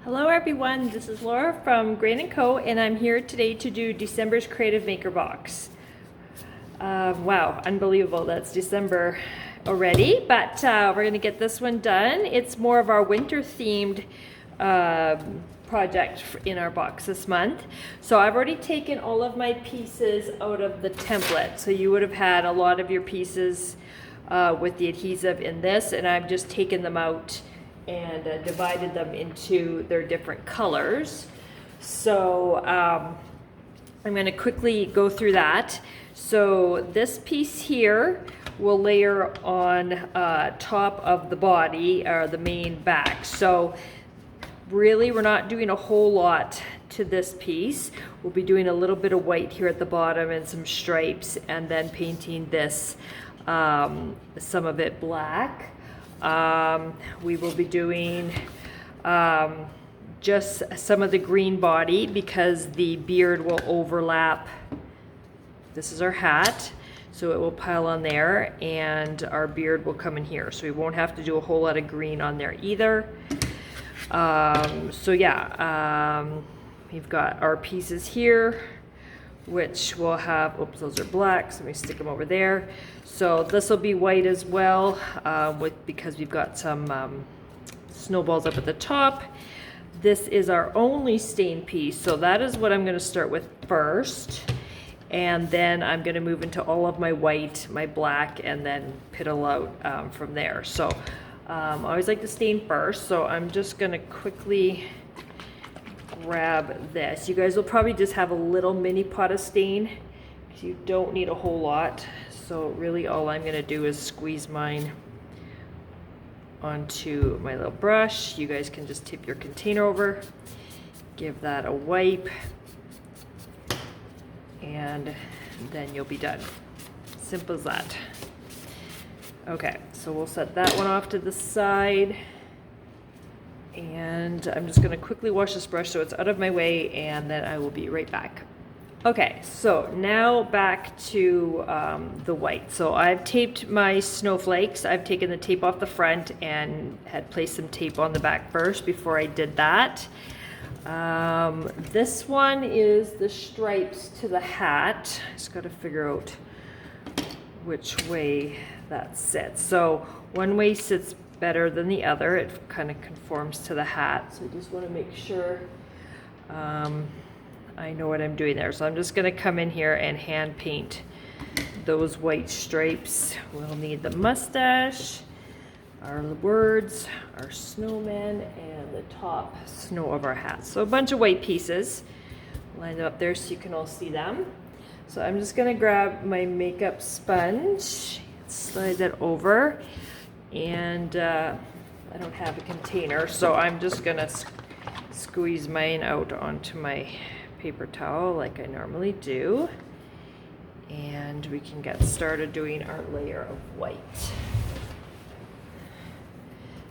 Hello everyone, this is Laura from Grain & Co. and I'm here today to do December's Creative Maker Box. Wow, unbelievable, that's December already, but we're going to get this one done. It's more of our winter themed project in our box this month. So I've already taken all of my pieces out of the template. So you would have had a lot of your pieces with the adhesive in this, and I've just taken them out and divided them into their different colors. So I'm going to quickly go through that. So this piece here will layer on top of the body, or the main back. So really we're not doing a whole lot to this piece. We'll be doing a little bit of white here at the bottom and some stripes, and then painting this, some of it black. We will be doing just some of the green body because the beard will overlap. This is our hat, so it will pile on there, and our beard will come in here, so we won't have to do a whole lot of green on there either. So yeah, we've got our pieces here, which will have, oops, those are black, so let me stick them over there. So this will be white as well, because we've got some snowballs up at the top. This is our only stain piece, so that is what I'm going to start with first. And then I'm going to move into all of my white, my black, and then piddle out from there. So I always like to stain first, so I'm just going to quickly grab this. You guys will probably just have a little mini pot of stain because you don't need a whole lot. So really all I'm going to do is squeeze mine onto my little brush. You guys can just tip your container over, give that a wipe, and then you'll be done. Simple as that. Okay, so we'll set that one off to the side. And I'm just going to quickly wash this brush so it's out of my way, and then I will be right back. Okay, so now back to the white. So I've taped my snowflakes. I've taken the tape off the front and had placed some tape on the back first before I did that. This one is the stripes to the hat. Just got to figure out which way that sits. So one way sits better than the other. It kind of conforms to the hat. So I just want to make sure I know what I'm doing there. So I'm just going to come in here and hand paint those white stripes. We'll need the mustache, our words, our snowman, and the top snow of our hat. So a bunch of white pieces lined up there so you can all see them. So I'm just going to grab my makeup sponge, slide that over, and I don't have a container, so I'm just going to squeeze mine out onto my paper towel like I normally do, and we can get started doing our layer of white.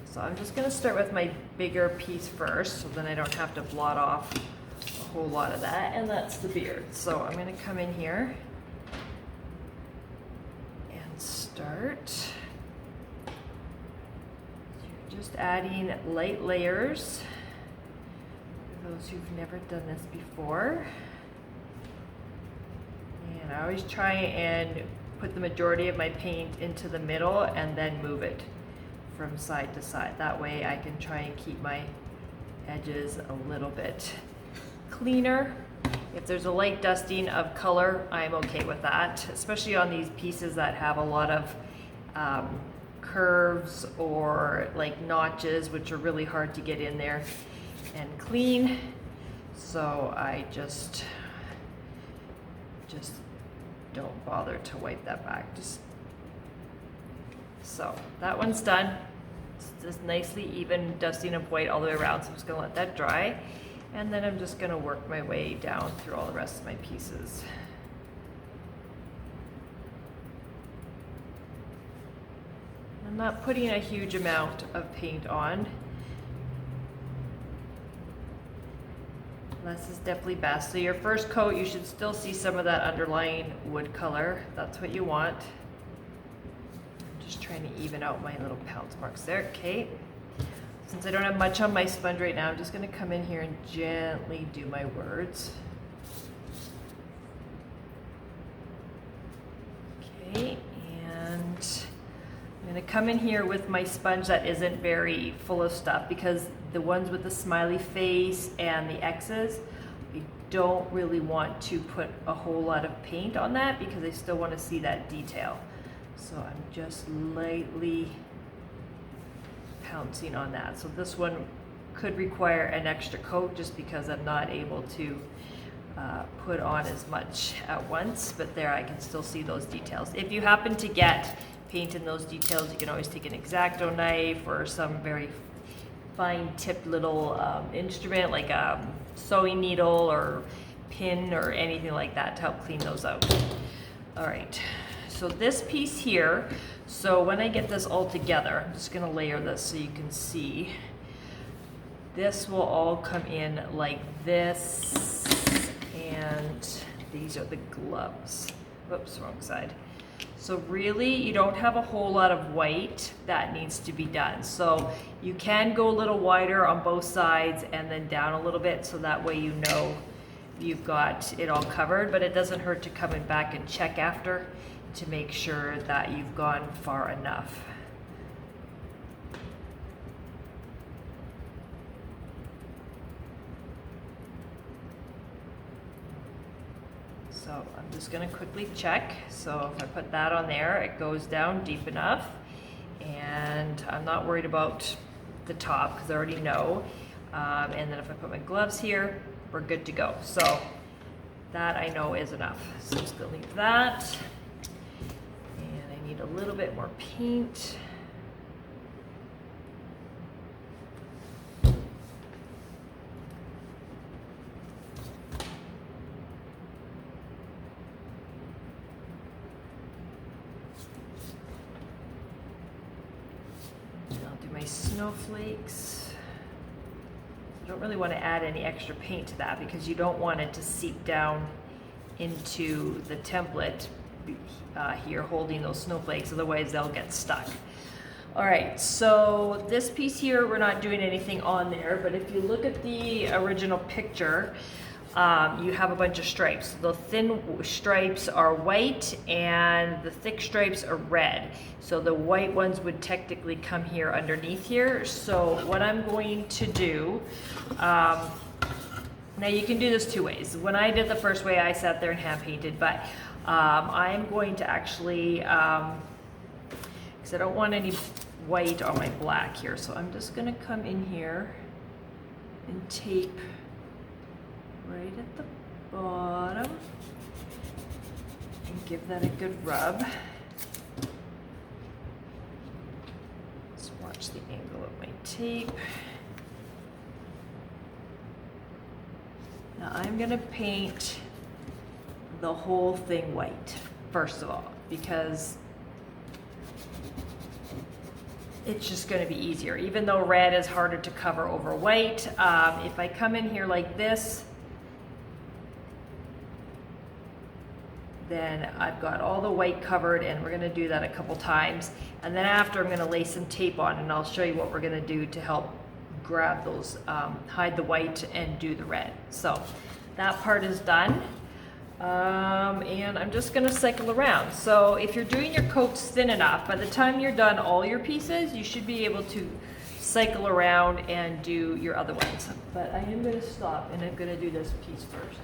So I'm just going to start with my bigger piece first, so then I don't have to blot off a whole lot of that, and that's the beard. So I'm going to come in here and start. So you're just adding light layers for those who've never done this before. And I always try and put the majority of my paint into the middle and then move it from side to side. That way I can try and keep my edges a little bit cleaner. If there's a light dusting of color, I'm okay with that, especially on these pieces that have a lot of curves or like notches, which are really hard to get in there and clean. So I just don't bother to wipe that back. So that one's done. It's just nicely even dusting of white all the way around, so I'm just going to let that dry. And then I'm just going to work my way down through all the rest of my pieces. I'm not putting a huge amount of paint on. Less is definitely best. So your first coat, you should still see some of that underlying wood color. That's what you want. I'm just trying to even out my little pounce marks there. Okay. Since I don't have much on my sponge right now, I'm just going to come in here and gently do my words. Okay, and I'm going to come in here with my sponge that isn't very full of stuff, because the ones with the smiley face and the X's, I don't really want to put a whole lot of paint on that because I still want to see that detail. So I'm just lightly pouncing on that. So this one could require an extra coat just because I'm not able to put on as much at once, but there I can still see those details. If you happen to get paint in those details, you can always take an X-Acto knife or some very fine tipped little instrument like a sewing needle or pin or anything like that to help clean those out. All right, so this piece here, so when I get this all together, I'm just gonna layer this so you can see. This will all come in like this, and these are the gloves. Whoops, wrong side. So really, you don't have a whole lot of white that needs to be done. So you can go a little wider on both sides and then down a little bit, so that way you know you've got it all covered, but it doesn't hurt to come in back and check after to make sure that you've gone far enough. So I'm just going to quickly check. So if I put that on there, it goes down deep enough, and I'm not worried about the top because I already know. And then if I put my gloves here, we're good to go. So that I know is enough. So I'm just going to leave that. And I need a little bit more paint. Snowflakes. I don't really want to add any extra paint to that because you don't want it to seep down into the template here holding those snowflakes, otherwise they'll get stuck. All right, so this piece here, we're not doing anything on there, but if you look at the original picture, you have a bunch of stripes. The thin stripes are white and the thick stripes are red. So the white ones would technically come here underneath here. So what I'm going to do, now you can do this two ways. When I did the first way, I sat there and hand painted, but I'm going to actually, because I don't want any white on my black here. So I'm just gonna come in here and tape right at the bottom and give that a good rub. Let's watch the angle of my tape. Now I'm gonna paint the whole thing white, first of all, because it's just gonna be easier. Even though red is harder to cover over white, if I come in here like this, then I've got all the white covered, and we're gonna do that a couple times. And then after, I'm gonna lay some tape on, and I'll show you what we're gonna do to help grab those, hide the white and do the red. So that part is done. And I'm just gonna cycle around. So if you're doing your coats thin enough, by the time you're done all your pieces, you should be able to cycle around and do your other ones. But I am gonna stop, and I'm gonna do this piece first.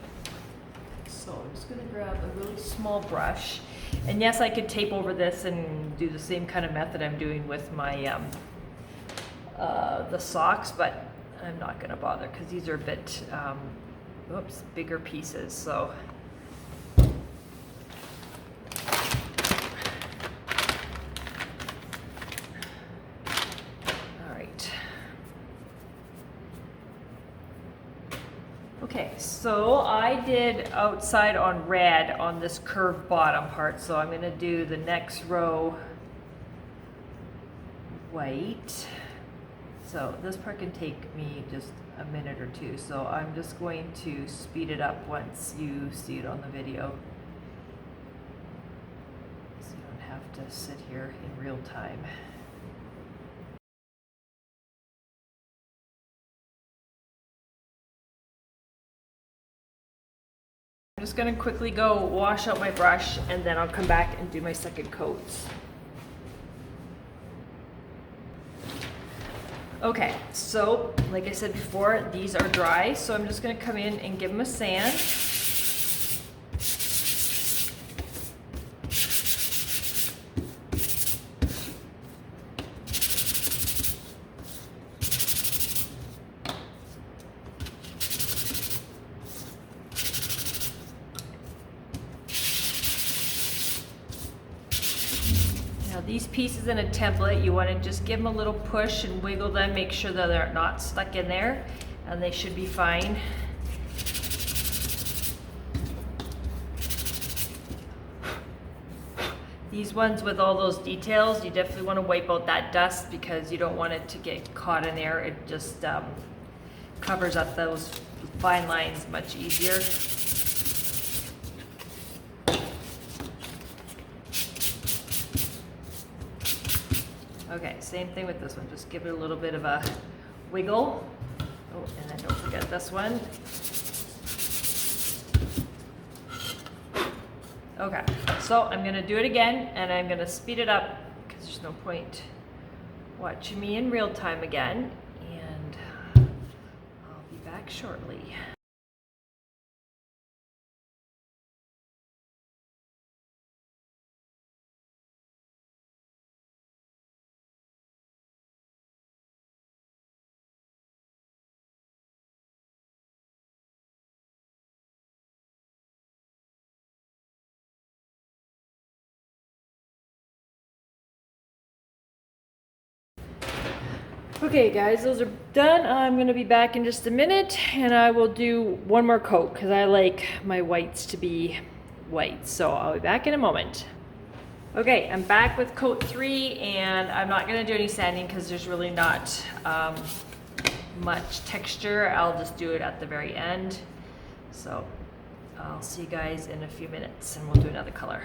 So I'm just gonna grab a really small brush. And yes, I could tape over this and do the same kind of method I'm doing with my the socks, but I'm not gonna bother because these are a bit, bigger pieces. So okay, so I did outside on red on this curved bottom part, so I'm gonna do the next row white. So this part can take me just a minute or two, so I'm just going to speed it up once you see it on the video, so you don't have to sit here in real time. I'm just gonna quickly go wash out my brush and then I'll come back and do my second coats. Okay, so like I said before, these are dry, so I'm just gonna come in and give them a sand. These pieces in a template, you want to just give them a little push and wiggle them, make sure that they're not stuck in there, and they should be fine. These ones with all those details, you definitely want to wipe out that dust because you don't want it to get caught in there. It just covers up those fine lines much easier. Okay, same thing with this one. Just give it a little bit of a wiggle. Oh, and then don't forget this one. Okay, so I'm gonna do it again and I'm gonna speed it up because there's no point watching me in real time again. And I'll be back shortly. Okay guys, those are done. I'm gonna be back in just a minute and I will do one more coat because I like my whites to be white. So I'll be back in a moment. Okay, I'm back with coat 3 and I'm not gonna do any sanding because there's really not much texture. I'll just do it at the very end. So I'll see you guys in a few minutes and we'll do another color.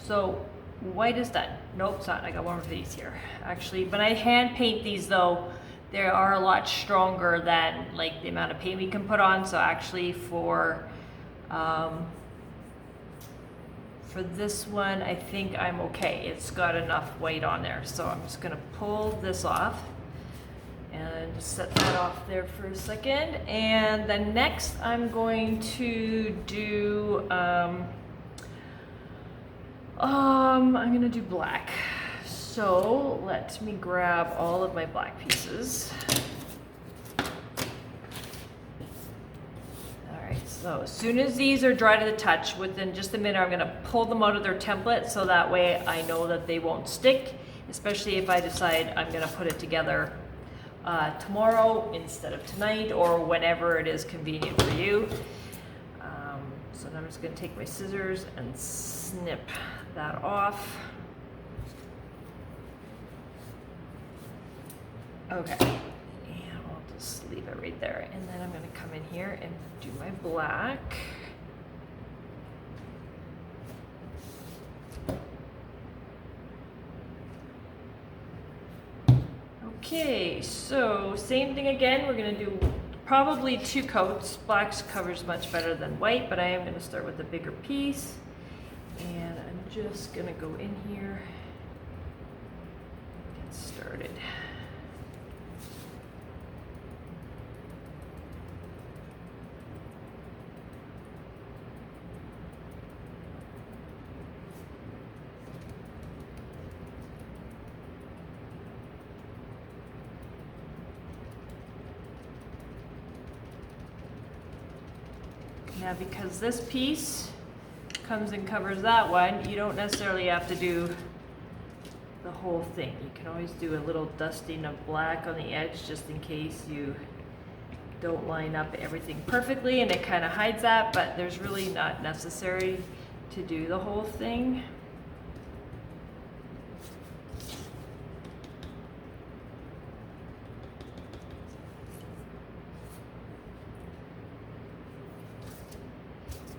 So white is done. Nope, it's not. I got one of these here. Actually, when I hand paint these though, they are a lot stronger than like the amount of paint we can put on. So actually for this one, I think I'm okay. It's got enough white on there. So I'm just gonna pull this off and set that off there for a second. And then next I'm going to do, I'm gonna do black. So let me grab all of my black pieces. All right, so as soon as these are dry to the touch, within just a minute, I'm gonna pull them out of their template so that way I know that they won't stick, especially if I decide I'm gonna put it together tomorrow instead of tonight or whenever it is convenient for you. So now I'm just gonna take my scissors and snip that off. Okay, and I'll just leave it right there. And then I'm gonna come in here and do my black. Okay, so same thing again. We're gonna do probably 2 coats. Black covers much better than white, but I am gonna start with a bigger piece. And I'm just gonna go in here, get started. Now because this piece comes and covers that one, you don't necessarily have to do the whole thing. You can always do a little dusting of black on the edge just in case you don't line up everything perfectly and it kind of hides that, but there's really not necessary to do the whole thing.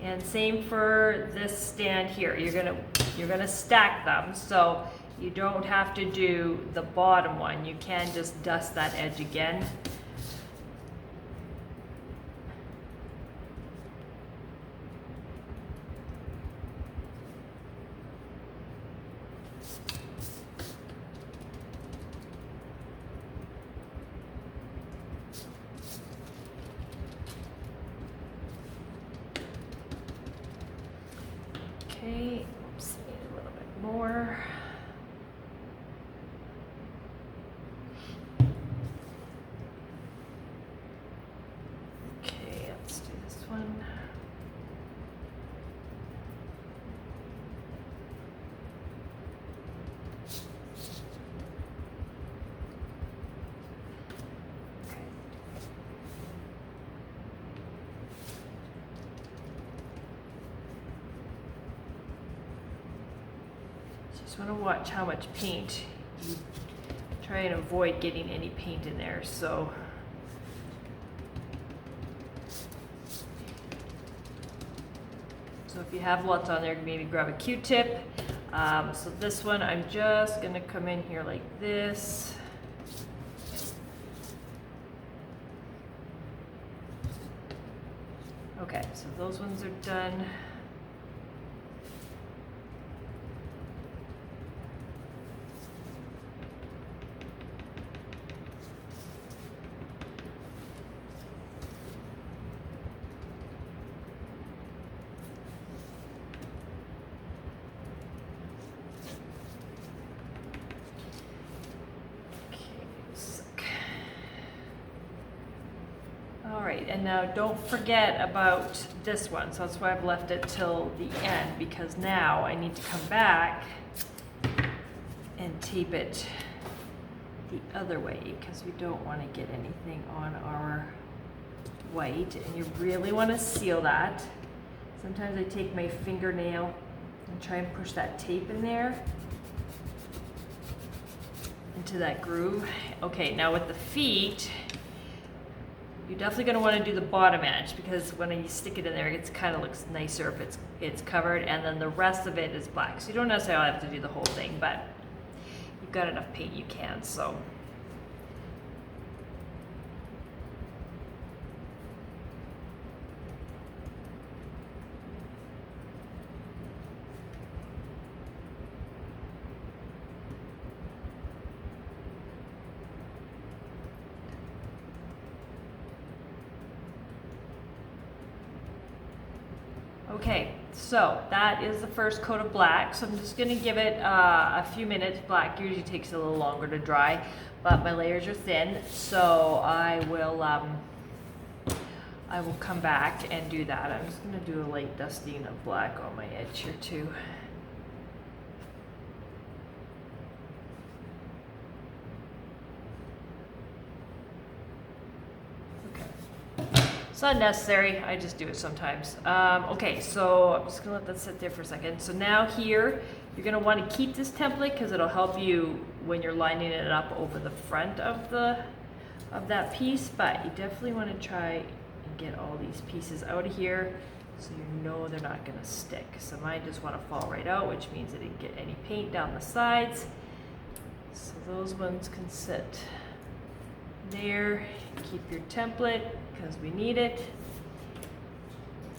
And same for this stand here. You're gonna you're gonna stack them, so you don't have to do the bottom one. You can just dust that edge again. Okay, oops, need a little bit more. Okay, let's do this one. Just want to watch how much paint. You try and avoid getting any paint in there. So if you have lots on there, maybe grab a Q-tip. So this one, I'm just going to come in here like this. Okay, so those ones are done. Alright, and now don't forget about this one, so that's why I've left it till the end, because now I need to come back and tape it the other way, because we don't want to get anything on our white, and you really want to seal that. Sometimes I take my fingernail and try and push that tape in there into that groove. Okay, now with the feet, you're definitely going to want to do the bottom edge, because when you stick it in there, it kind of looks nicer if it's covered, and then the rest of it is black. So you don't necessarily have to do the whole thing, but you've got enough paint you can. So okay, so that is the first coat of black. So I'm just going to give it a few minutes. Black usually takes a little longer to dry, but my layers are thin, so I will come back and do that. I'm just going to do a light dusting of black on my edge here too. It's not necessary, I just do it sometimes. Okay, so I'm just gonna let that sit there for a second. So now here, you're gonna wanna keep this template because it'll help you when you're lining it up over the front of that piece, but you definitely wanna try and get all these pieces out of here so you know they're not gonna stick. So mine just wanna fall right out, which means I didn't get any paint down the sides. So those ones can sit there. Keep your template because we need it,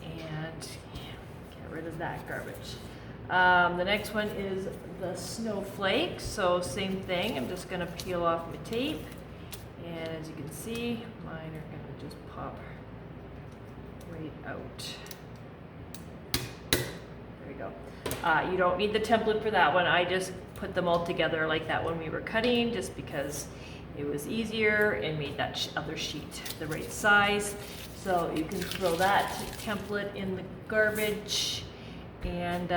and get rid of that garbage. The next one is the snowflake. So same thing, I'm just going to peel off my tape, and as you can see, mine are going to just pop right out. There we go. You don't need the template for that one. I just put them all together like that when we were cutting, just because it was easier and made that other sheet the right size. So you can throw that template in the garbage, and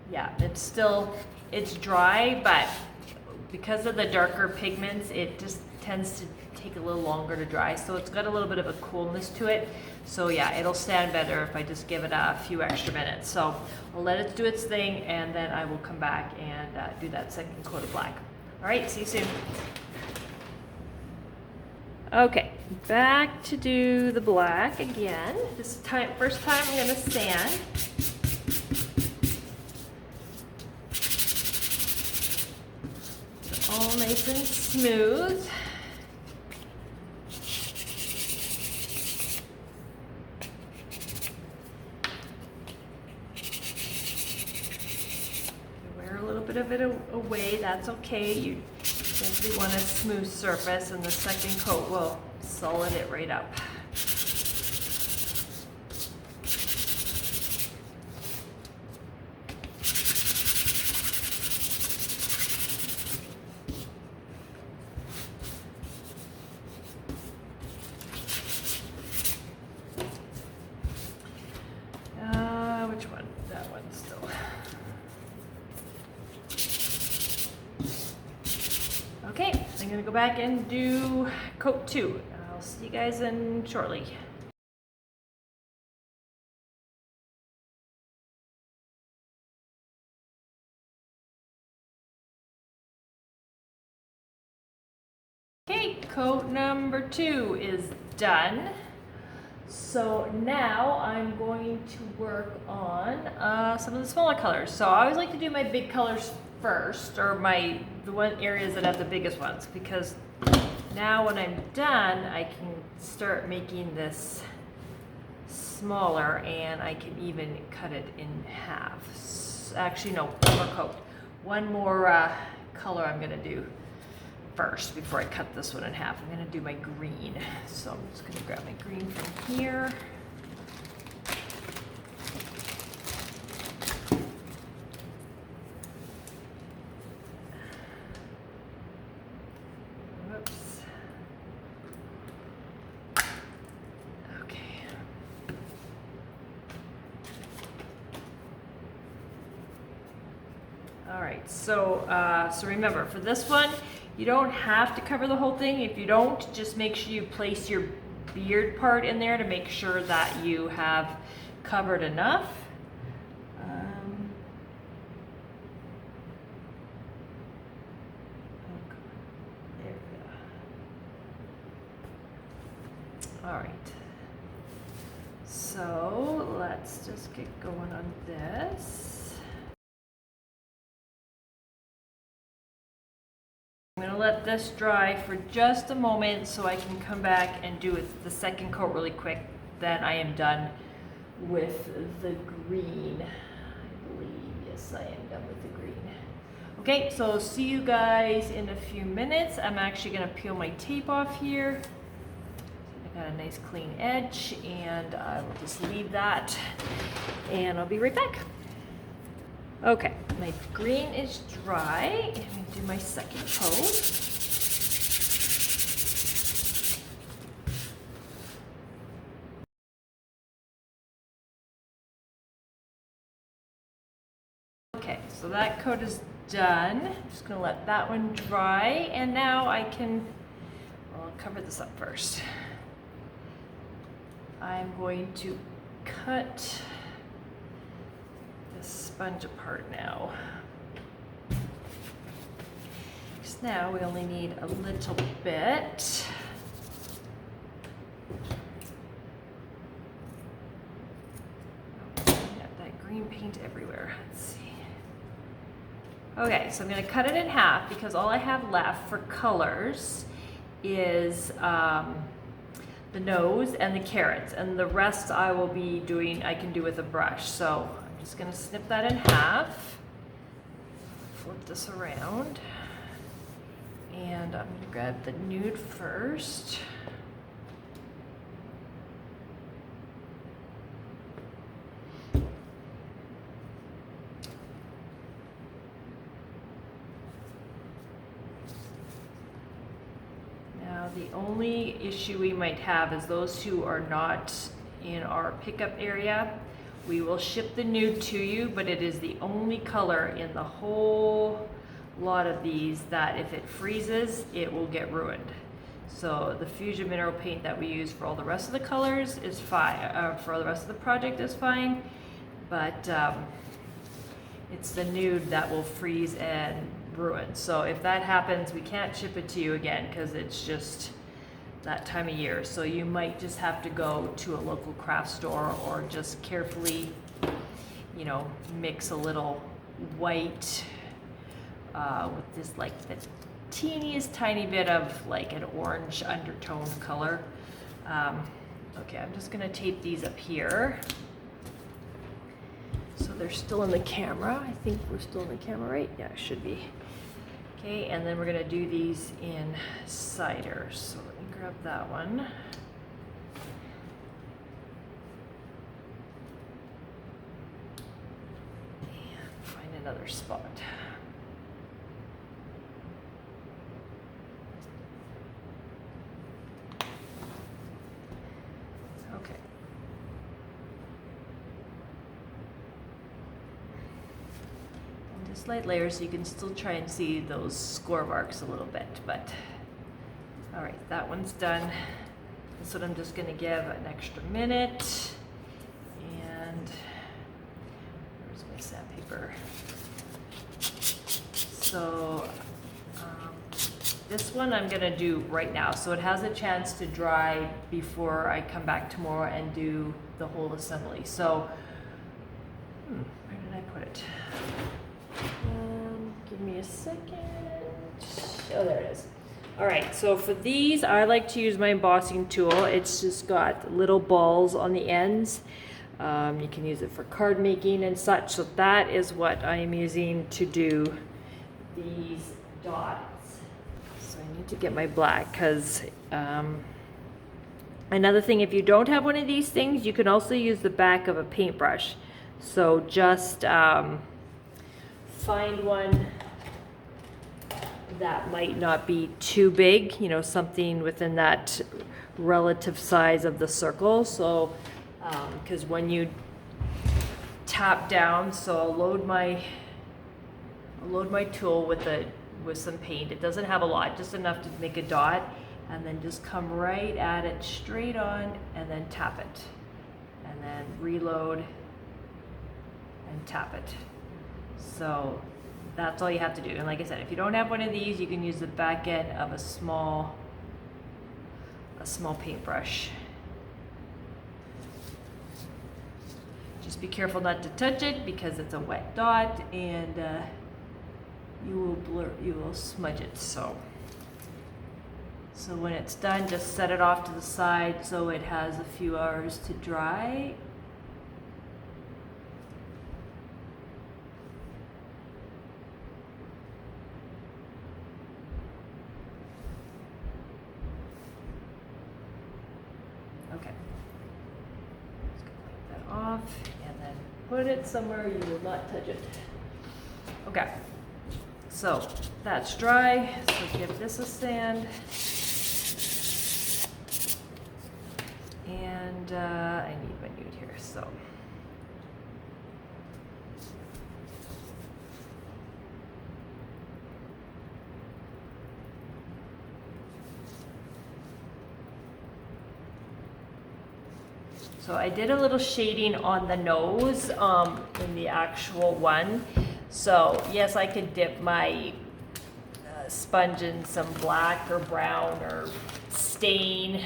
yeah, it's dry, but because of the darker pigments, it just tends to take a little longer to dry. So it's got a little bit of a coolness to it. So yeah, it'll stand better if I just give it a few extra minutes. So I'll let it do its thing, and then I will come back and do that second coat of black. All right, see you soon. Okay, back to do the black again. This time, first time I'm gonna sand. nice and smooth. Wear a little bit of it away, that's okay. You simply want a smooth surface, and the second coat will solid it right up. Which one? That one still. Okay, I'm gonna go back and do coat 2. I'll see you guys in shortly. Okay, coat number 2 is done. So now I'm going to work on some of the smaller colors. So I always like to do my big colors first, or the one areas that have the biggest ones, because now when I'm done, I can start making this smaller, and I can even cut it in half. Actually, no, one more coat. One more color I'm gonna do first before I cut this one in half. I'm gonna do my green. So I'm just gonna grab my green from here. Whoops. Okay. All right, so remember, for this one, you don't have to cover the whole thing. If you don't, just make sure you place your beard part in there to make sure that you have covered enough. There we go. All right. So let's just get going on this. I'm going to let this dry for just a moment so I can come back and do the second coat really quick. Then I am done with the green. I believe, yes, I am done with the green. Okay, so see you guys in a few minutes. I'm actually going to peel my tape off here. I got a nice clean edge, and I will just leave that, and I'll be right back. Okay, my green is dry. I'm going to do my second coat. Okay, so that coat is done. I'm just going to let that one dry, and now I'll cover this up first. I'm going to cut sponge apart now. Because now we only need a little bit. Got that green paint everywhere. Let's see. Okay, so I'm going to cut it in half because all I have left for colors is the nose and the carrots, and the rest I can do with a brush. So just going to snip that in half, flip this around, and I'm going to grab the nude first. Now the only issue we might have is those who are not in our pickup area. We will ship the nude to you, but it is the only color in the whole lot of these that if it freezes, it will get ruined. So the Fusion Mineral Paint that we use for all the rest of the colors is fine, for the rest of the project is fine, but it's the nude that will freeze and ruin. So if that happens, we can't ship it to you again because it's just that time of year. So you might just have to go to a local craft store or just carefully, mix a little white with this like the teeniest tiny bit of like an orange undertone color. Okay, I'm just gonna tape these up here. So they're still in the camera. I think we're still in the camera, right? Yeah, it should be. Okay, and then we're gonna do these in cider. So let me grab that one. And find another spot. Okay. And just light layers so you can still try and see those score marks a little bit, but all right, that one's done. This one I'm just gonna give an extra minute. And where's my sandpaper? So this one I'm gonna do right now, so it has a chance to dry before I come back tomorrow and do the whole assembly. So, where did I put it? Give me a second. Oh, there it is. All right, so for these, I like to use my embossing tool. It's just got little balls on the ends. You can use it for card making and such. So that is what I am using to do these dots. So I need to get my black because another thing, if you don't have one of these things, you can also use the back of a paintbrush. So just find one that might not be too big, you know, something within that relative size of the circle. So, because when you tap down, so I'll load my tool with some paint. It doesn't have a lot, just enough to make a dot, and then just come right at it straight on, and then tap it, and then reload and tap it. So that's all you have to do. And like I said, if you don't have one of these, you can use the back end of a small paintbrush. Just be careful not to touch it because it's a wet dot, and you will smudge it. So when it's done, just set it off to the side so it has a few hours to dry. Okay. Just gonna wipe that off and then put it somewhere you will not touch it. Okay. So that's dry. So give this a sand. And I need my nude here, so. So I did a little shading on the nose in the actual one. So yes, I could dip my sponge in some black or brown or stain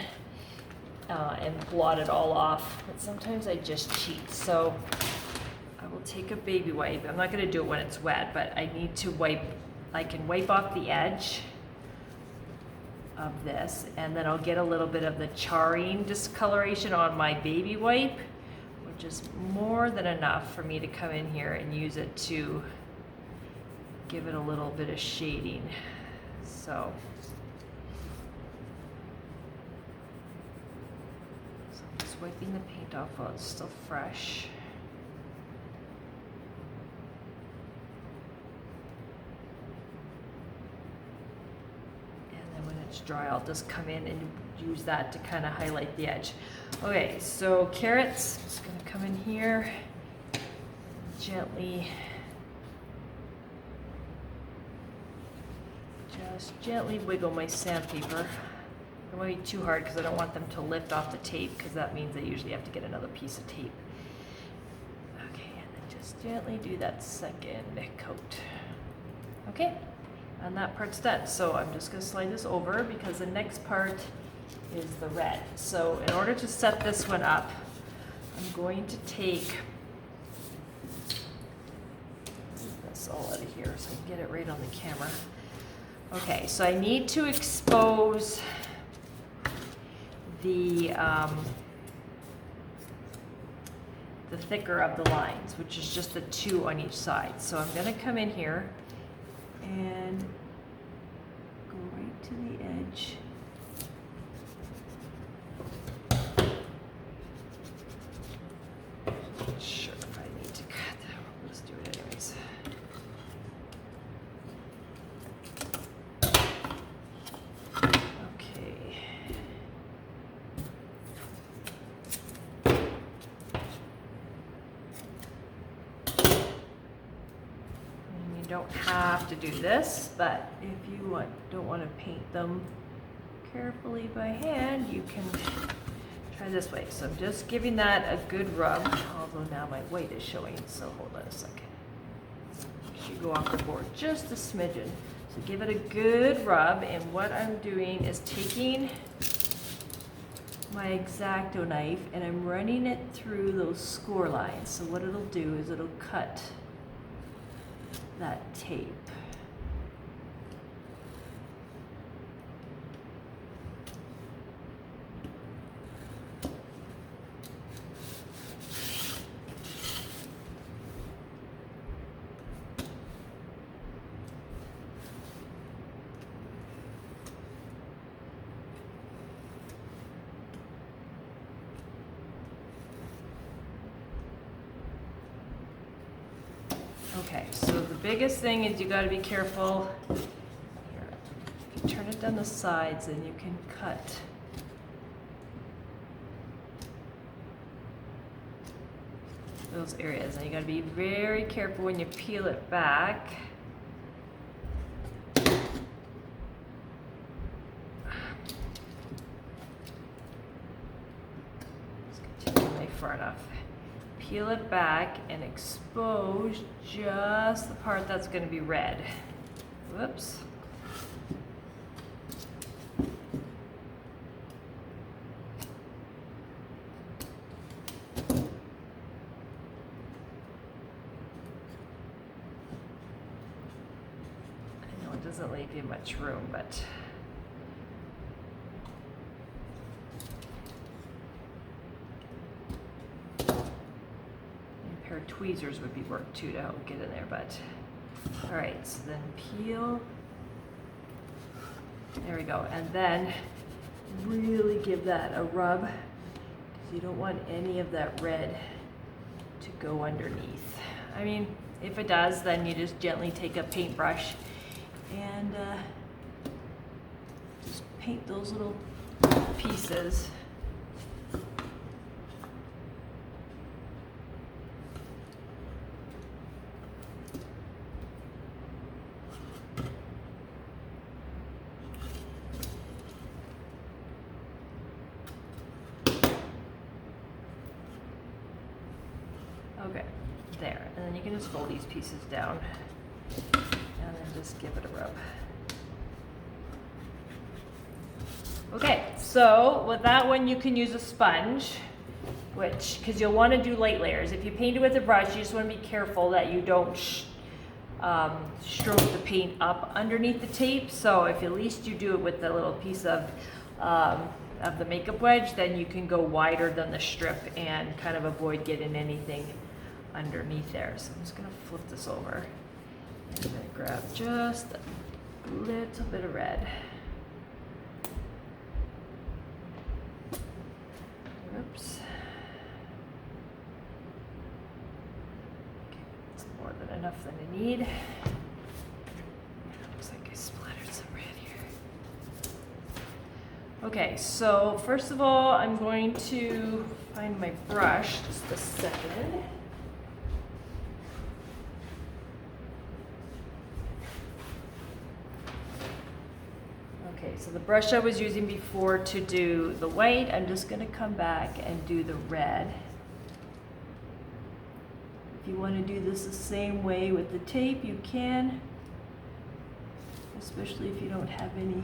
and blot it all off. But sometimes I just cheat. So I will take a baby wipe. I'm not going to do it when it's wet, but I need to wipe. I can wipe off the edge of this, and then I'll get a little bit of the charring discoloration on my baby wipe, which is more than enough for me to come in here and use it to give it a little bit of shading. So I'm just wiping the paint off while it's still fresh. When it's dry, I'll just come in and use that to kind of highlight the edge. Okay, so carrots, I'm just gonna come in here, just gently wiggle my sandpaper. It won't be too hard because I don't want them to lift off the tape, because that means I usually have to get another piece of tape. Okay, and then just gently do that second coat. Okay. And that part's done. So I'm just going to slide this over because the next part is the red. So in order to set this one up, I'm going to take this all out of here so I can get it right on the camera. Okay, so I need to expose the thicker of the lines, which is just the 2 on each side. So I'm going to come in here and go right to the edge. Not sure if I need to cut that. Let's do it anyways. Okay. Don't have to do this, but if you don't want to paint them carefully by hand, you can try this way. So I'm just giving that a good rub, although now my white is showing, so hold on a second. Should go off the board just a smidgen. So give it a good rub, and what I'm doing is taking my X-Acto knife and I'm running it through those score lines. So what it'll do is it'll cut that tape. Okay, so the biggest thing is you got to be careful. Here, if you turn it down the sides, then you can cut. Those areas, and you got to be very careful when you peel it back. Just continue to make far enough. Peel it back and expose just the part that's going to be red. Whoops. I know it doesn't leave you much room, but tweezers would be work too to help get in there, but all right, so then peel, there we go, and then really give that a rub because you don't want any of that red to go underneath. I mean, if it does, then you just gently take a paintbrush and just paint those little pieces. Okay, there, and then you can just fold these pieces down and then just give it a rub. Okay, so with that one you can use a sponge, because you'll want to do light layers. If you paint it with a brush, you just want to be careful that you don't stroke the paint up underneath the tape. So if at least you do it with the little piece of the makeup wedge, then you can go wider than the strip and kind of avoid getting anything underneath there. So I'm just going to flip this over and I'm going to grab just a little bit of red. Oops. Okay, it's more than enough than I need. Looks like I splattered some red here. Okay, so first of all, I'm going to find my brush, just a second. Okay, so the brush I was using before to do the white, I'm just going to come back and do the red. If you want to do this the same way with the tape, you can, especially if you don't have any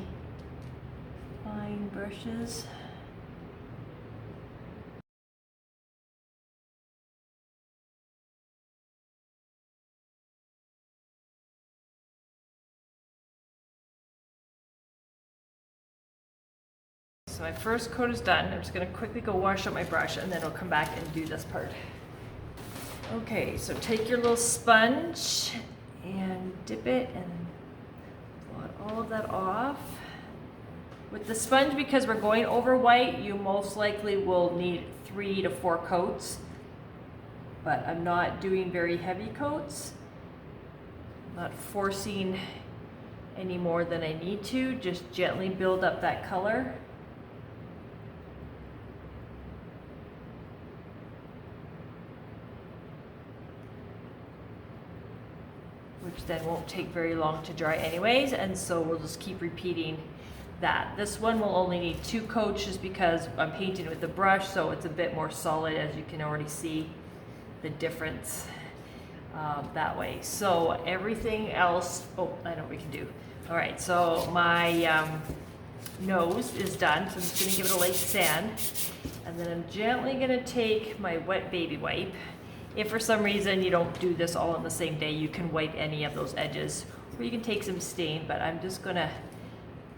fine brushes. so my first coat is done. I'm just gonna quickly go wash out my brush and then I'll come back and do this part. Okay, so take your little sponge and dip it and blot all of that off. With the sponge, because we're going over white, you most likely will need 3 to 4 coats, but I'm not doing very heavy coats. I'm not forcing any more than I need to, just gently build up that color. Which then won't take very long to dry anyways, and so we'll just keep repeating that. This one will only need 2 coats just because I'm painting with the brush, so it's a bit more solid, as you can already see the difference that way. So everything else, oh, I know what we can do. All right, so my nose is done, so I'm just gonna give it a light sand, and then I'm gently gonna take my wet baby wipe. If for some reason you don't do this all on the same day, you can wipe any of those edges, or you can take some stain, but I'm just gonna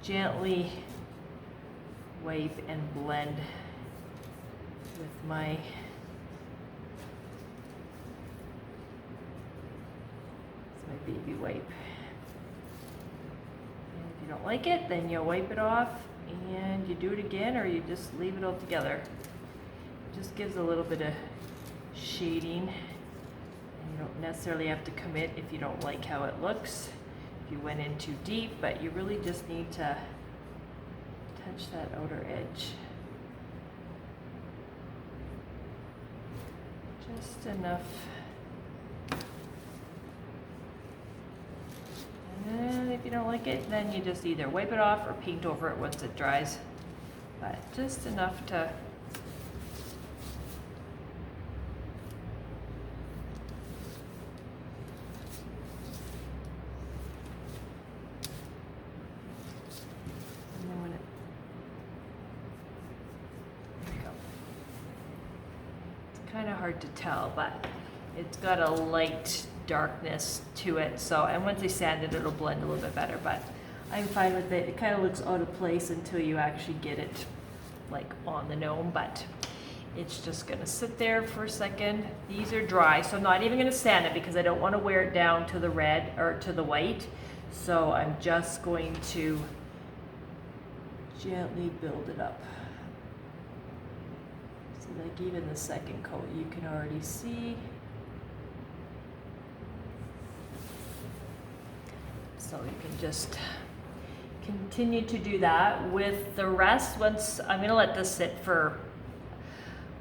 gently wipe and blend with my baby wipe. And if you don't like it, then you wipe it off and you do it again, or you just leave it all together. It just gives a little bit of shading, and you don't necessarily have to commit if you don't like how it looks, if you went in too deep, but you really just need to touch that outer edge just enough. And if you don't like it, then you just either wipe it off or paint over it once it dries, but just enough to kind of hard to tell, but it's got a light darkness to it. So, and once I sand it, it'll blend a little bit better, but I'm fine with it. It kind of looks out of place until you actually get it like on the gnome, but it's just gonna sit there for a second. These are dry, so I'm not even gonna sand it because I don't want to wear it down to the red or to the white. So I'm just going to gently build it up. Like even the second coat, you can already see. So you can just continue to do that with the rest. Once I'm gonna let this sit for,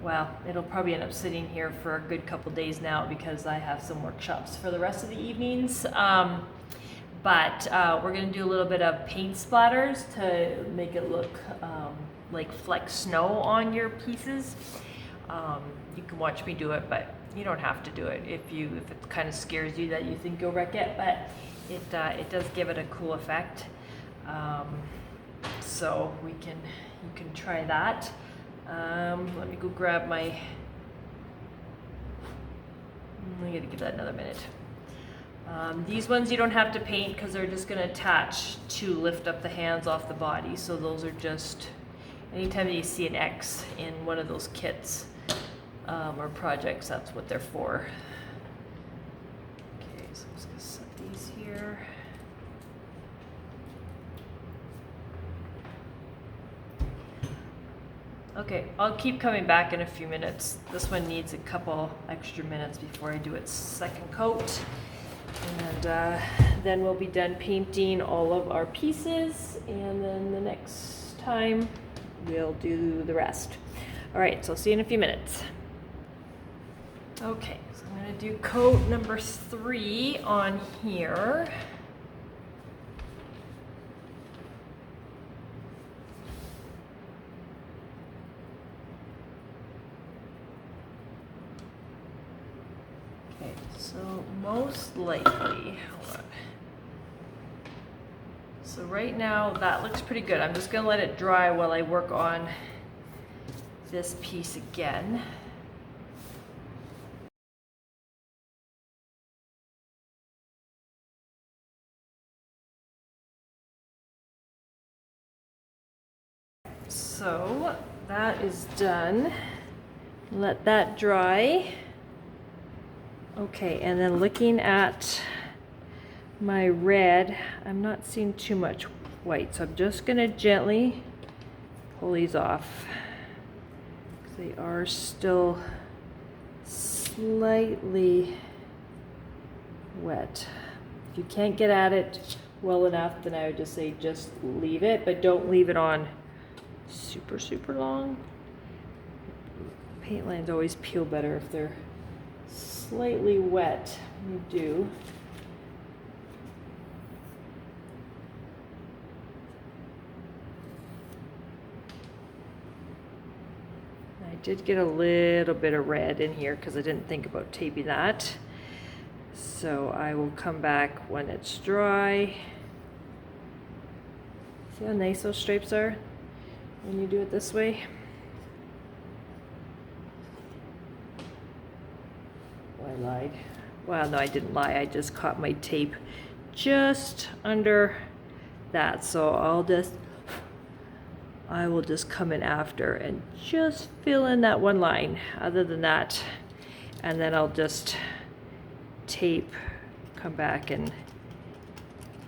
well, it'll probably end up sitting here for a good couple days now because I have some workshops for the rest of the evenings. But we're gonna do a little bit of paint splatters to make it look like fleck snow on your pieces. You can watch me do it, but you don't have to do it if it kind of scares you that you think you'll wreck it, but it does give it a cool effect. So you can try that. Let me go grab my, I gotta give that another minute. These ones you don't have to paint because they're just going to attach to lift up the hands off the body. So those are just, anytime you see an X in one of those kits or projects, that's what they're for. Okay, so I'm just going to set these here. Okay, I'll keep coming back in a few minutes. This one needs a couple extra minutes before I do its second coat. And then we'll be done painting all of our pieces, and then the next time we'll do the rest. All right, so I'll see you in a few minutes. Okay, so I'm going to do coat number 3 on here. Okay, so most likely, hold on. So right now that looks pretty good. I'm just gonna let it dry while I work on this piece again. So that is done. Let that dry. Okay, and then looking at my red, I'm not seeing too much white, so I'm just gonna gently pull these off. They are still slightly wet. If you can't get at it well enough, then I would just say just leave it, but don't leave it on super, super long. Paint lines always peel better if they're slightly wet. You do. I did get a little bit of red in here because I didn't think about taping that. So I will come back when it's dry. See how nice those stripes are when you do it this way? Oh, I lied. Well, no, I didn't lie. I just caught my tape just under that. So I will just come in after and just fill in that one line. Other than that, and then I'll just tape, come back and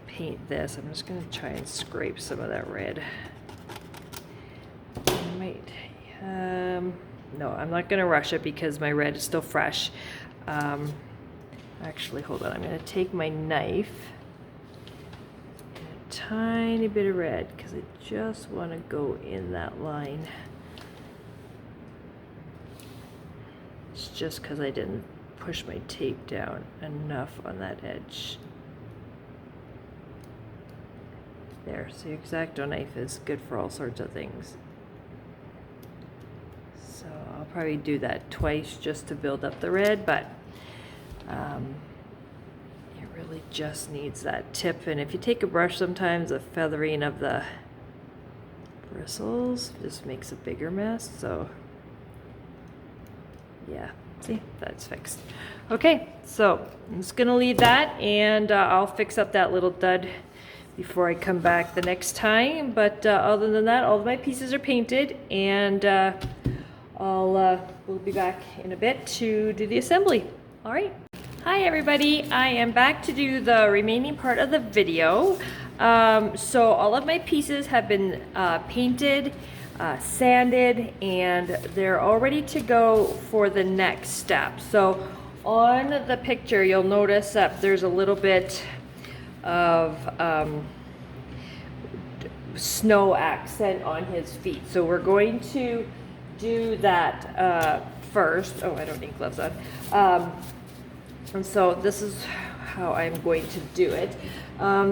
paint this. I'm just going to try and scrape some of that red. I might, no, I'm not going to rush it because my red is still fresh. Actually, hold on. I'm going to take my knife and a tiny bit of red because I just want to go in that line. It's just because I didn't push my tape down enough on that edge. There, so your X-Acto knife is good for all sorts of things. So I'll probably do that twice just to build up the red, but it really just needs that tip. And if you take a brush, sometimes the feathering of the bristles just makes a bigger mess. So yeah, see, that's fixed. Okay, so I'm just gonna leave that, and I'll fix up that little dud before I come back the next time. But other than that, all of my pieces are painted, and we'll be back in a bit to do the assembly. All right. Hi everybody, I am back to do the remaining part of the video. So all of my pieces have been painted, sanded, and they're all ready to go for the next step. So on the picture, you'll notice that there's a little bit of snow accent on his feet. So we're going to do that first. Oh, I don't need gloves on. And so this is how I'm going to do it.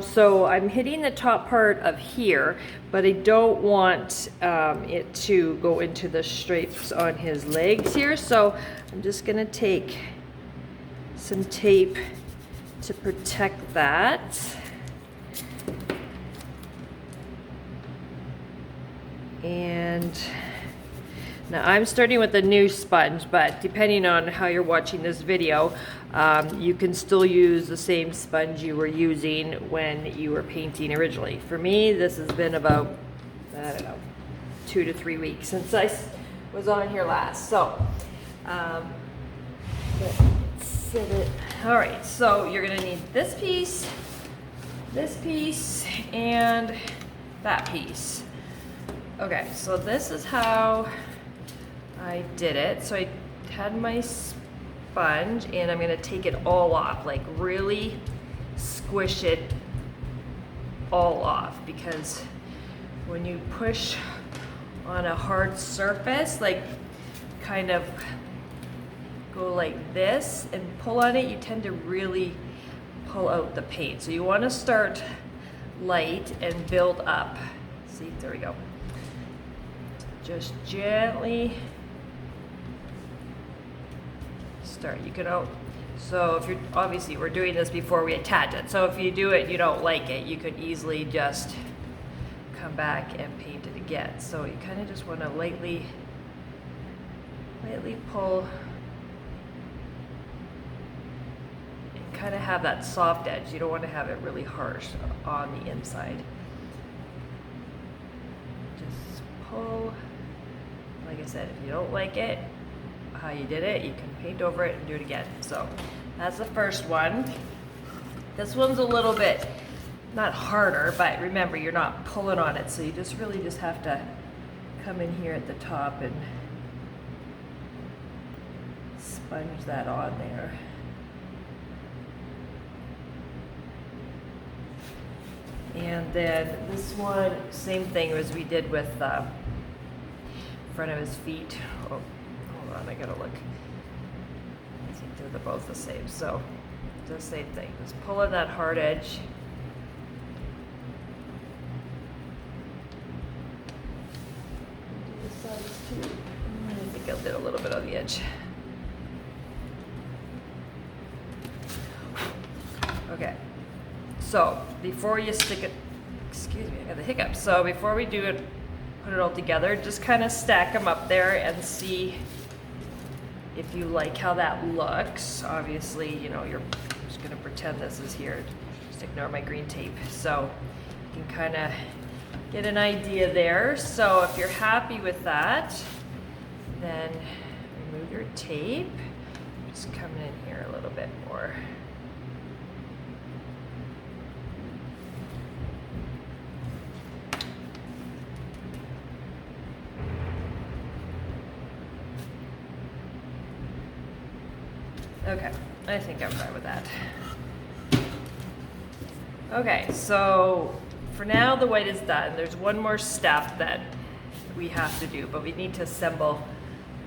So I'm hitting the top part of here, but I don't want it to go into the stripes on his legs here. So I'm just gonna take some tape to protect that. And now I'm starting with a new sponge, but depending on how you're watching this video, you can still use the same sponge you were using when you were painting originally. For me, this has been about, I don't know, 2 to 3 weeks since I was on here last. So, let's set it. All right, so you're gonna need this piece, and that piece. Okay, so this is how I did it. So I had my sponge, and I'm gonna take it all off, like really squish it all off, because when you push on a hard surface, like kind of go like this and pull on it, you tend to really pull out the paint. So you want to start light and build up. See, there we go. Just gently start. You can, so if you're, obviously we're doing this before we attach it. So if you do it, you don't like it, you could easily just come back and paint it again. So you kind of just want to lightly pull and kind of have that soft edge. You don't want to have it really harsh on the inside. Just pull. Like I said, if you don't like it, how you did it, you can paint over it and do it again. So that's the first one. This one's a little bit, not harder, but remember, you're not pulling on it, so you just really just have to come in here at the top and sponge that on there. And then this one, same thing as we did with front of his feet. Oh, hold on, I gotta look. I think they're both the same. So, the same thing. Just pull on that hard edge. This size too. I think I did a little bit on the edge. Okay. So before you stick it, excuse me, I got the hiccups. So before we do it, put it all together, just kind of stack them up there and see if you like how that looks. Obviously, you know, you're just gonna pretend this is here. Just ignore my green tape. So you can kind of get an idea there. So if you're happy with that, then remove your tape. Just come in here a little bit more. Okay, I think I'm fine with that. Okay, so for now the white is done. There's one more step that we have to do, but we need to assemble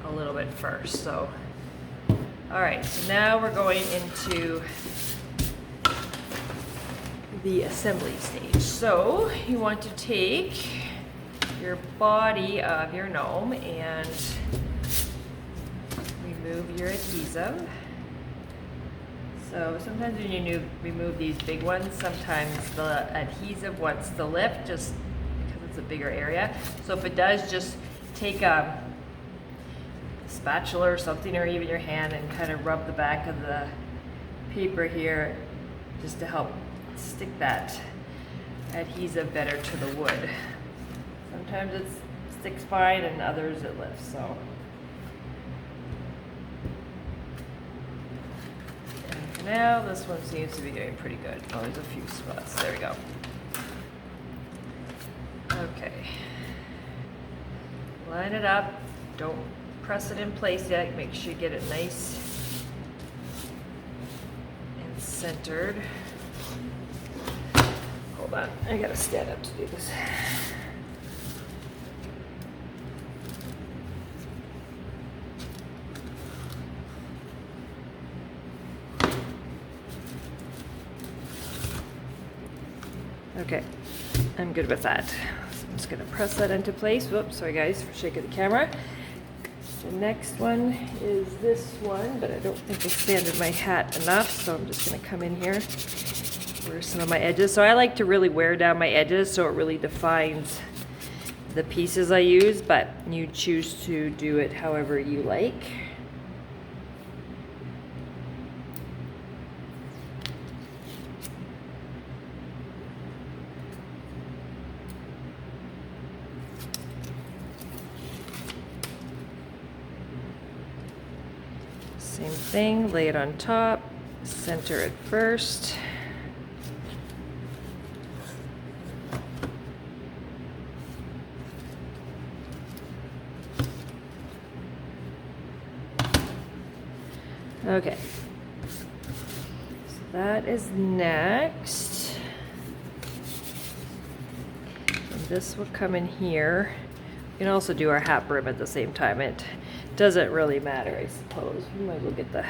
a little bit first. So, all right, so now we're going into the assembly stage. So you want to take your body of your gnome and remove your adhesive. So sometimes when you remove these big ones, sometimes the adhesive wants to lift just because it's a bigger area. So if it does, just take a spatula or something, or even your hand, and kind of rub the back of the paper here just to help stick that adhesive better to the wood. Sometimes it sticks fine and others it lifts. So. Now this one seems to be doing pretty good. Oh, there's a few spots. There we go. Okay. Line it up. Don't press it in place yet. Make sure you get it nice and centered. Hold on. I gotta stand up to do this. Okay, I'm good with that. So I'm just gonna press that into place. Whoops, sorry guys for shaking the camera. The next one is this one, but I don't think I sanded my hat enough, so I'm just gonna come in here, wear some of my edges. So I like to really wear down my edges so it really defines the pieces I use, but you choose to do it however you like. Same thing, lay it on top, center it first. Okay, so that is next. And this will come in here. We can also do our hat brim at the same time. It doesn't really matter, I suppose. We might as well get the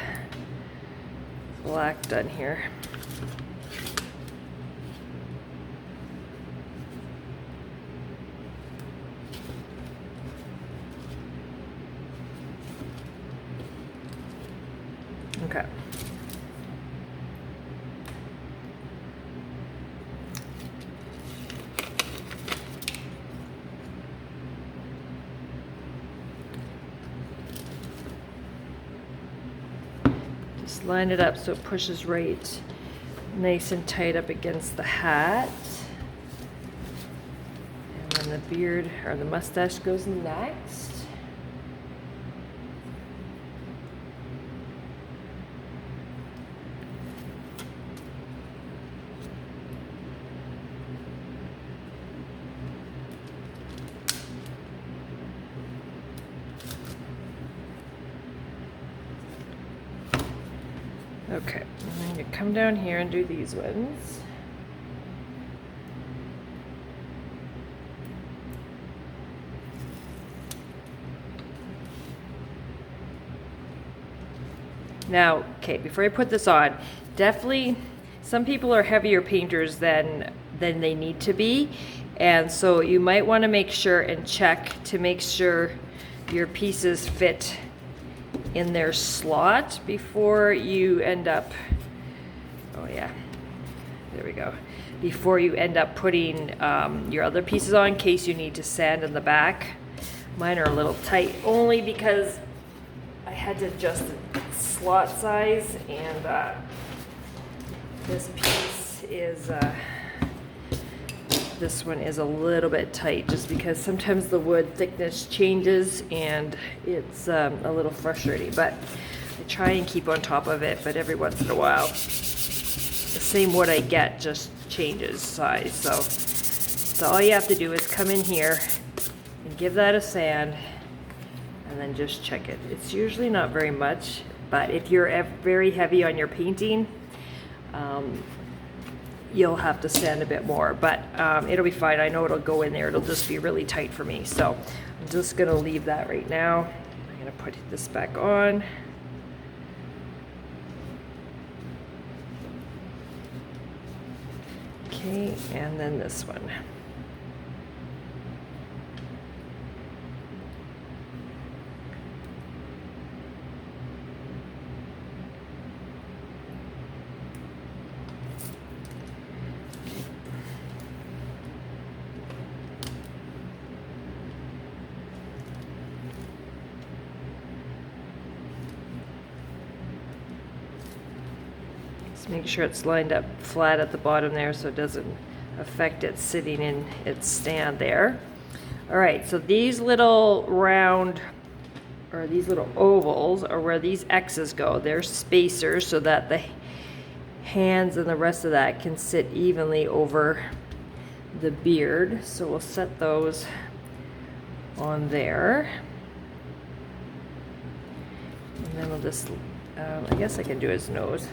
black done here. Okay. Just line it up so it pushes right nice and tight up against the hat. And then the beard or the mustache goes next. Okay, and then you come down here and do these ones. Now, okay, before I put this on, definitely, some people are heavier painters than they need to be, and so you might want to make sure and check to make sure your pieces fit in their slot before you end up, oh yeah, there we go, before you end up putting your other pieces on, in case you need to sand in the back. Mine are a little tight only because I had to adjust the slot size, and this piece is this one is a little bit tight just because sometimes the wood thickness changes and it's a little frustrating, but I try and keep on top of it, but every once in a while the same wood I get just changes size. So all you have to do is come in here and give that a sand and then just check it. It's usually not very much, but if you're very heavy on your painting, you'll have to sand a bit more, but it'll be fine. I know it'll go in there. It'll just be really tight for me. So I'm just gonna leave that right now. I'm gonna put this back on. Okay, and then this one. Make sure it's lined up flat at the bottom there so it doesn't affect it sitting in its stand there. All right, so these little round, or these little ovals, are where these X's go. They're spacers so that the hands and the rest of that can sit evenly over the beard. So we'll set those on there. And then we'll just, I guess I can do his nose.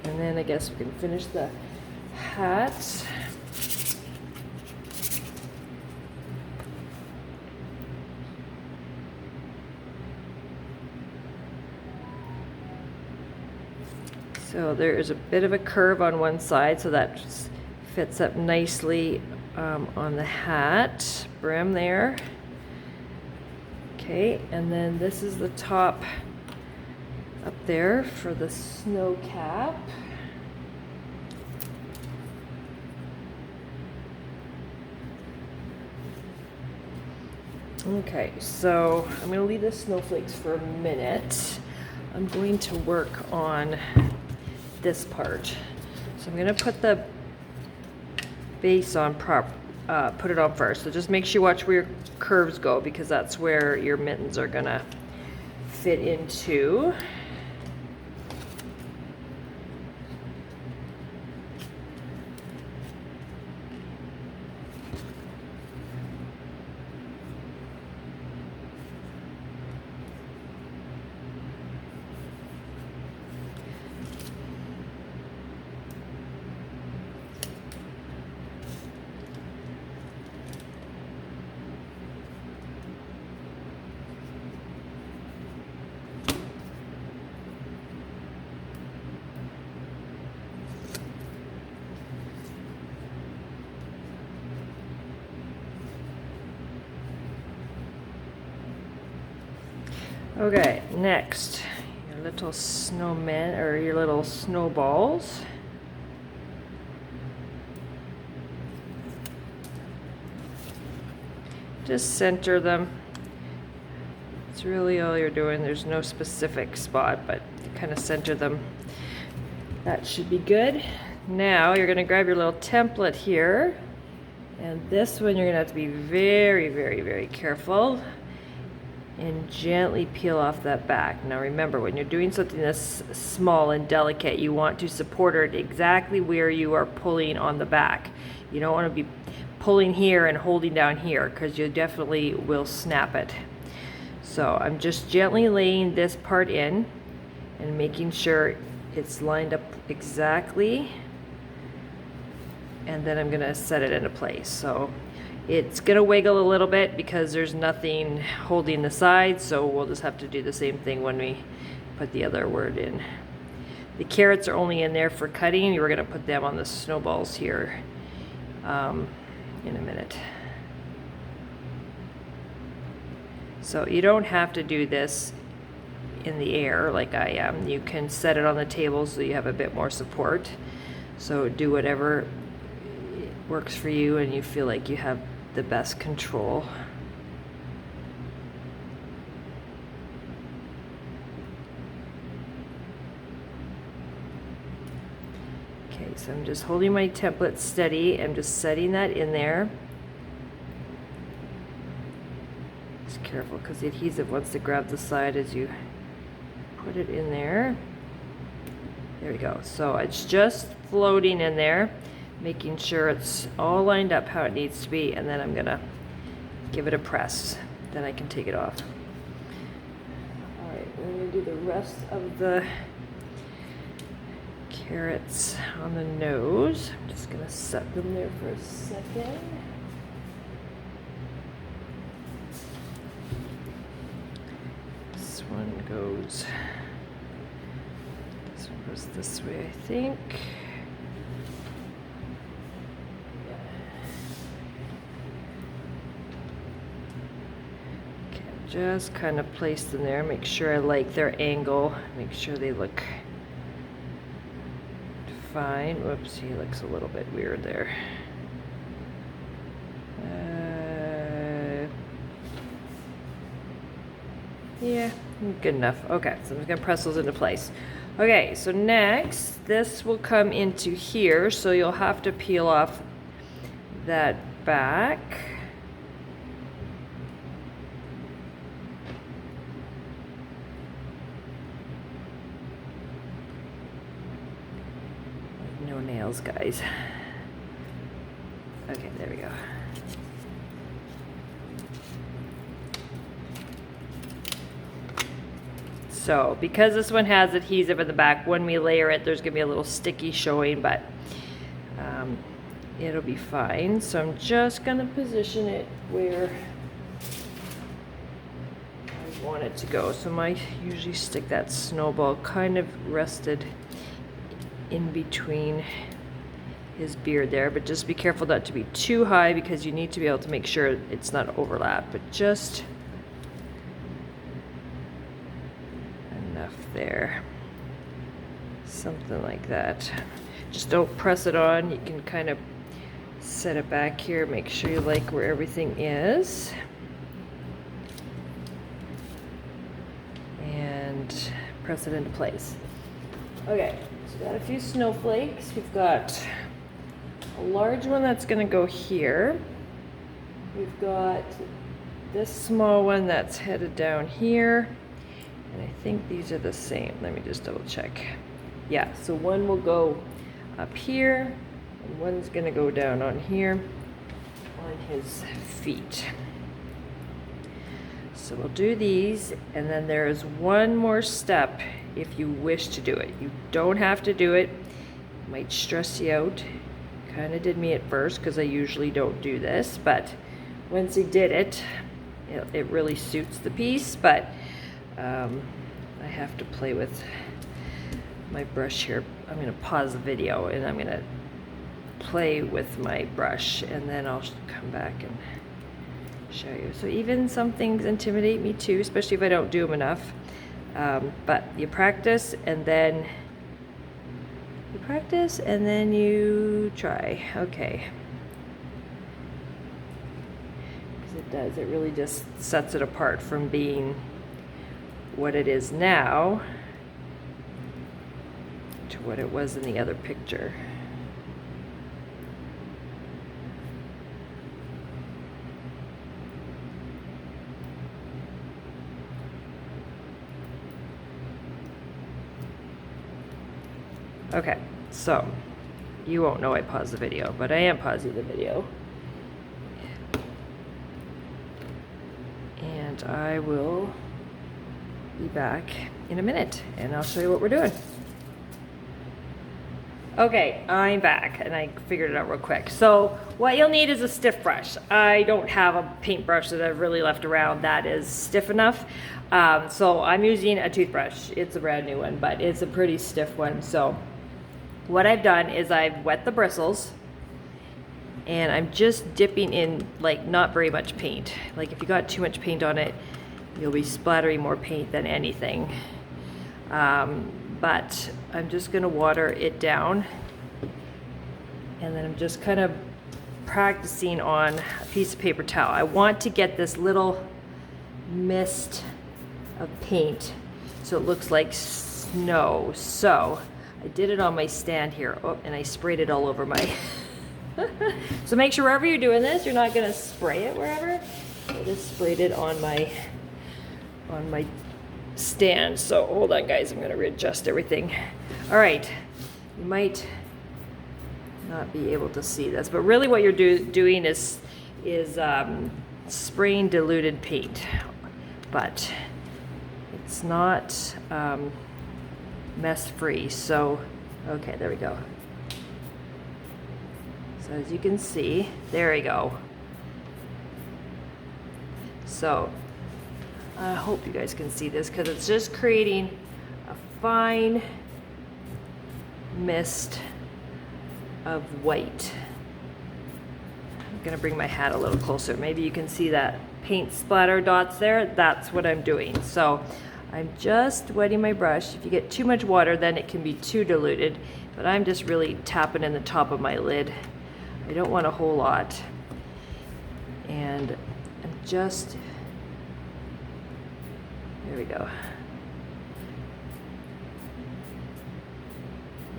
And then I guess we can finish the hat. So there is a bit of a curve on one side, so that just fits up nicely on the hat brim there. Okay, and then this is the top up there for the snow cap. Okay, so I'm going to leave the snowflakes for a minute. I'm going to work on this part. So I'm going to put the base on put it on first. So just make sure you watch where your curves go, because that's where your mittens are going to fit into. Okay, next, your little snowmen, or your little snowballs. just center them. It's really all you're doing. There's no specific spot, but you kind of center them. That should be good. Now you're going to grab your little template here, and this one you're going to have to be very, very, very careful and gently peel off that back. Now remember, when you're doing something this small and delicate, you want to support it exactly where you are pulling on the back. You don't want to be pulling here and holding down here, because you definitely will snap it. So I'm just gently laying this part in and making sure it's lined up exactly, and then I'm gonna set it into place. So it's gonna wiggle a little bit because there's nothing holding the sides, so we'll just have to do the same thing when we put the other word in. The carrots are only in there for cutting. We're gonna put them on the snowballs here in a minute. So you don't have to do this in the air like I am. You can set it on the table so you have a bit more support. So do whatever works for you and you feel like you have the best control. Okay, so I'm just holding my template steady. I'm just setting that in there. Just careful because the adhesive wants to grab the side as you put it in there. There we go. So it's just floating in there, making sure it's all lined up how it needs to be, and then I'm gonna give it a press. Then I can take it off. All right, we're gonna do the rest of the carrots on the nose. I'm just gonna set them there for a second. This one goes this way, I think. Okay, just kind of place them there. Make sure I like their angle. Make sure they look fine. Whoops, he looks a little bit weird there. Yeah, good enough. Okay, so I'm just gonna press those into place. Okay, so next, this will come into here, so you'll have to peel off that back. No nails, guys. Okay, there we go. So because this one has adhesive at the back, when we layer it, there's gonna be a little sticky showing, but it'll be fine. So I'm just gonna position it where I want it to go. So I usually stick that snowball kind of rested in between his beard there, but just be careful not to be too high because you need to be able to make sure it's not overlapped, but just enough there. Something like that. Just don't press it on. You can kind of set it back here, make sure you like where everything is. And press it into place. Okay, so we've got a few snowflakes. We've got a large one that's gonna go here. We've got this small one that's headed down here. And I think these are the same. Let me just double check. Yeah, so one will go up here, and one's gonna go down on here on his feet. So we'll do these, and then there is one more step if you wish to do it. You don't have to do it. It might stress you out. Kind of did me at first because I usually don't do this, but once he did it, it really suits the piece, but I have to play with my brush here. I'm going to pause the video and I'm going to play with my brush, and then I'll come back and show you. So even some things intimidate me too, especially if I don't do them enough. But you practice and then you try. Okay. Because it it does. It really just sets it apart from being what it is now to what it was in the other picture. Okay, so you won't know I paused the video, but I am pausing the video. And I will be back in a minute and I'll show you what we're doing. Okay, I'm back and I figured it out real quick. So what you'll need is a stiff brush. I don't have a paintbrush that I've really left around that is stiff enough. So I'm using a toothbrush. It's a brand new one, but it's a pretty stiff one. So what I've done is I've wet the bristles and I'm just dipping in like not very much paint. Like if you got too much paint on it, you'll be splattering more paint than anything. But I'm just gonna water it down and then I'm just kind of practicing on a piece of paper towel. I want to get this little mist of paint so it looks like snow. So I did it on my stand here. Oh, and I sprayed it all over my so make sure wherever you're doing this, you're not gonna spray it wherever. I just sprayed it on my stand. So hold on guys, I'm gonna readjust everything. All right, you might not be able to see this, but really what you're doing is spraying diluted paint, but it's not mess free. So okay, there we go. So as you can see, there we go. So I hope you guys can see this because it's just creating a fine mist of white. I'm gonna bring my hat a little closer. Maybe you can see that paint splatter dots there. That's what I'm doing. So I'm just wetting my brush. If you get too much water, then it can be too diluted, but I'm just really tapping in the top of my lid. I don't want a whole lot. And I'm just, there we go.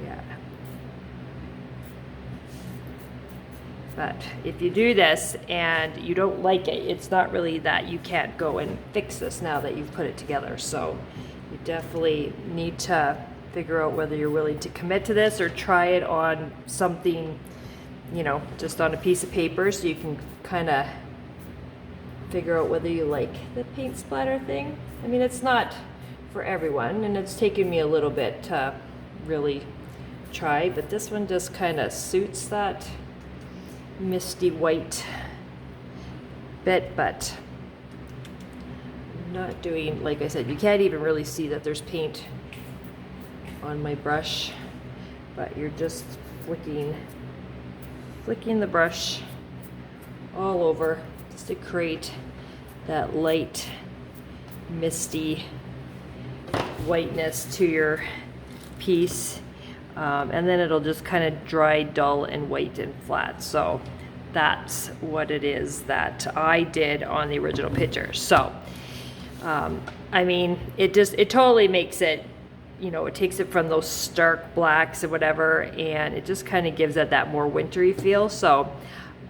Yeah. But if you do this and you don't like it, it's not really that you can't go and fix this now that you've put it together. So you definitely need to figure out whether you're willing to commit to this or try it on something, you know, just on a piece of paper so you can kind of figure out whether you like the paint splatter thing. I mean, it's not for everyone and it's taken me a little bit to really try, but this one just kind of suits that misty white bit, but I'm not doing, like I said, you can't even really see that there's paint on my brush, but you're just flicking the brush all over just to create that light misty whiteness to your piece. And then it'll just kind of dry dull and white and flat. So that's what it is that I did on the original picture. So I mean, it totally makes it, you know, it takes it from those stark blacks or whatever, and it just kind of gives it that more wintry feel. So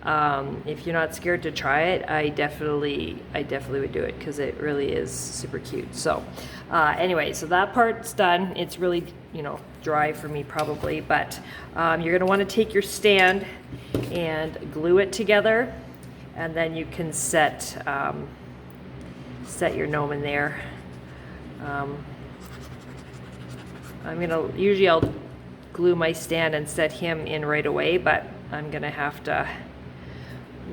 if you're not scared to try it, I definitely would do it because it really is super cute. So anyway, so that part's done. It's really, you know, dry for me probably, but you're gonna want to take your stand and glue it together, and then you can set your gnome in there. Usually I'll glue my stand and set him in right away, but I'm gonna have to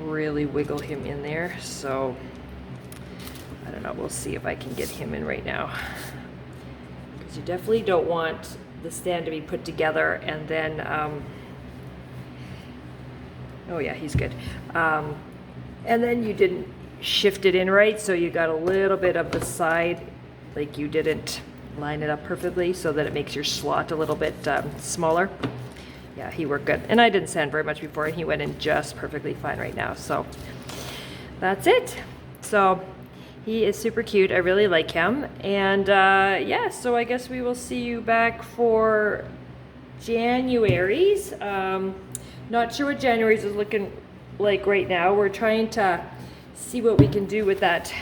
really wiggle him in there. So I don't know, we'll see if I can get him in right now, because you definitely don't want the stand to be put together and then oh yeah, he's good, and then you didn't shift it in right, so you got a little bit of the side, like you didn't line it up perfectly, so that it makes your slot a little bit smaller. Yeah, he worked good, and I didn't sand very much before, and he went in just perfectly fine right now. So that's it. So he is super cute. I really like him. And yeah, so I guess we will see you back for January's. Not sure what January's is looking like right now. We're trying to see what we can do with that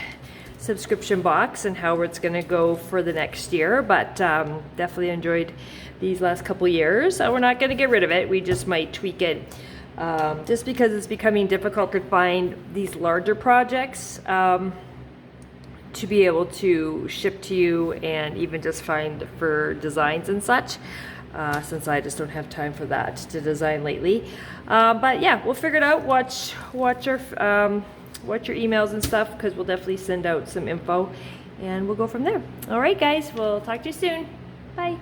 subscription box and how it's going to go for the next year, but definitely enjoyed these last couple years. We're not going to get rid of it. We just might tweak it just because it's becoming difficult to find these larger projects to be able to ship to you and even just find for designs and such, since I just don't have time for that to design lately. But yeah, we'll figure it out. Watch your emails and stuff, because we'll definitely send out some info and we'll go from there. All right, guys, we'll talk to you soon. Bye.